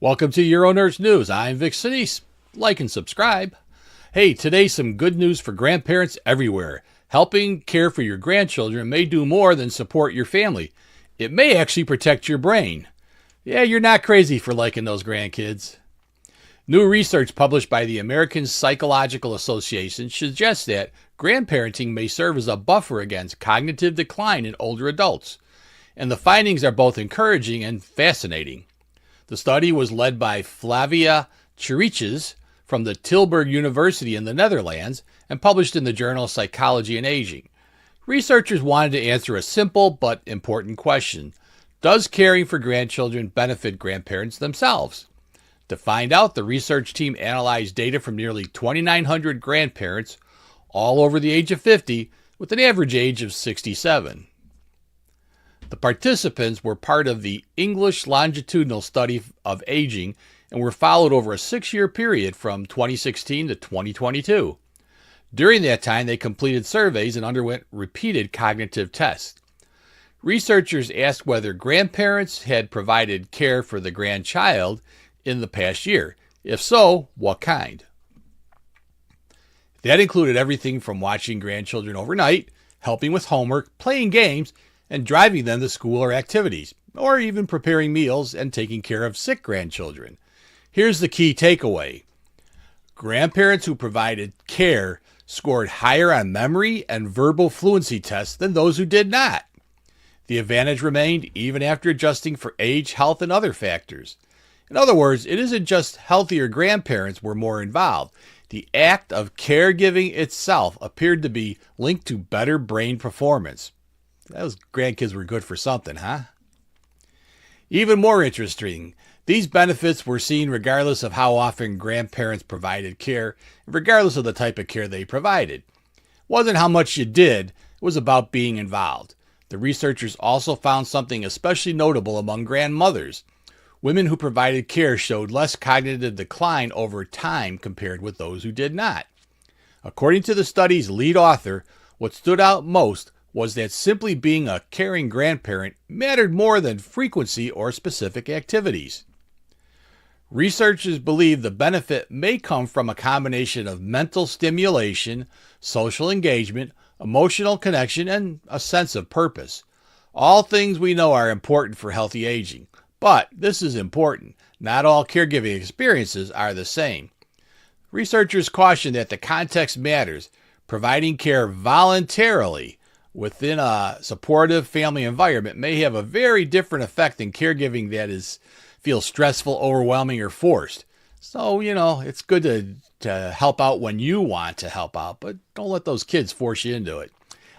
Welcome to UroNurse News. I'm Vic Senese. Like and subscribe. Hey, today some good news for grandparents everywhere. Helping care for your grandchildren may do more than support your family. It may actually protect your brain. Yeah, you're not crazy for liking those grandkids. New research published by the American Psychological Association suggests that grandparenting may serve as a buffer against cognitive decline in older adults. And the findings are both encouraging and fascinating. The study was led by Flavia Chiriches from the Tilburg University in the Netherlands and published in the journal Psychology and Aging. Researchers wanted to answer a simple but important question. Does caring for grandchildren benefit grandparents themselves? To find out, the research team analyzed data from nearly 2,900 grandparents, all over the age of 50, with an average age of 67. The participants were part of the English longitudinal study of aging and were followed over a 6-year period from 2016 to 2022. During that time, they completed surveys and underwent repeated cognitive tests. Researchers asked whether grandparents had provided care for the grandchild in the past year. If so, what kind? That included everything from watching grandchildren overnight, helping with homework, playing games, and driving them to school or activities, or even preparing meals and taking care of sick grandchildren. Here's the key takeaway. Grandparents who provided care scored higher on memory and verbal fluency tests than those who did not. The advantage remained even after adjusting for age, health, and other factors. In other words, it isn't just healthier grandparents were more involved. The act of caregiving itself appeared to be linked to better brain performance. Those grandkids were good for something, huh? Even more interesting, these benefits were seen regardless of how often grandparents provided care, regardless of the type of care they provided. It wasn't how much you did, it was about being involved. The researchers also found something especially notable among grandmothers. Women who provided care showed less cognitive decline over time compared with those who did not. According to the study's lead author, what stood out most was that simply being a caring grandparent mattered more than frequency or specific activities. Researchers believe the benefit may come from a combination of mental stimulation, social engagement, emotional connection, and a sense of purpose. All things we know are important for healthy aging. But this is important. Not all caregiving experiences are the same. Researchers caution that the context matters. Providing care voluntarily within a supportive family environment may have a very different effect than caregiving that feels stressful, overwhelming, or forced. So, it's good to help out when you want to help out, but don't let those kids force you into it.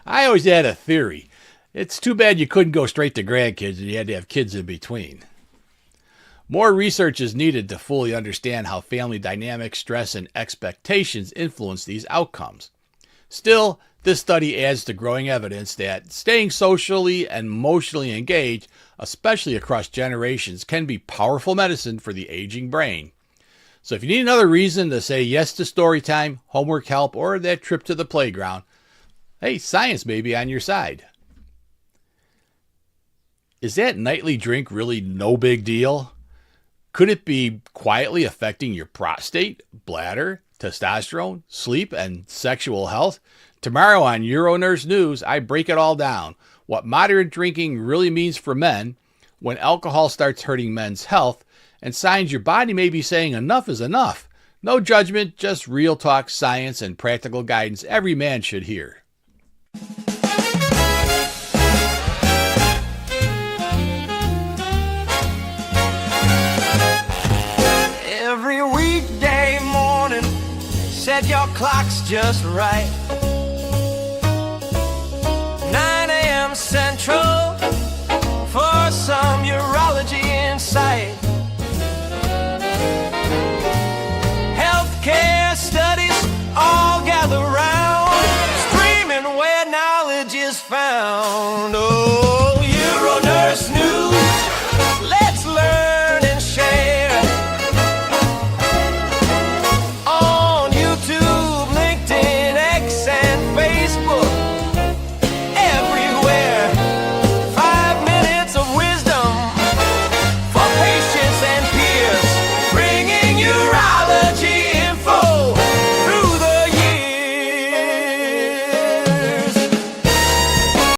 I always had a theory. It's too bad you couldn't go straight to grandkids and you had to have kids in between. More research is needed to fully understand how family dynamics, stress, and expectations influence these outcomes. Still, this study adds to growing evidence that staying socially and emotionally engaged, especially across generations, can be powerful medicine for the aging brain. So if you need another reason to say yes to story time, homework help, or that trip to the playground, hey, science may be on your side. Is that nightly drink really no big deal? Could it be quietly affecting your prostate, bladder, testosterone, sleep, and sexual health? Tomorrow on UroNurse News, I break it all down. What moderate drinking really means for men, when alcohol starts hurting men's health, and signs your body may be saying enough is enough. No judgment, just real talk, science, and practical guidance every man should hear. Every weekday morning, set your clocks just right. 9 a.m. Central for some urology insight. Healthcare studies all gather round, streaming where knowledge is found. Oh.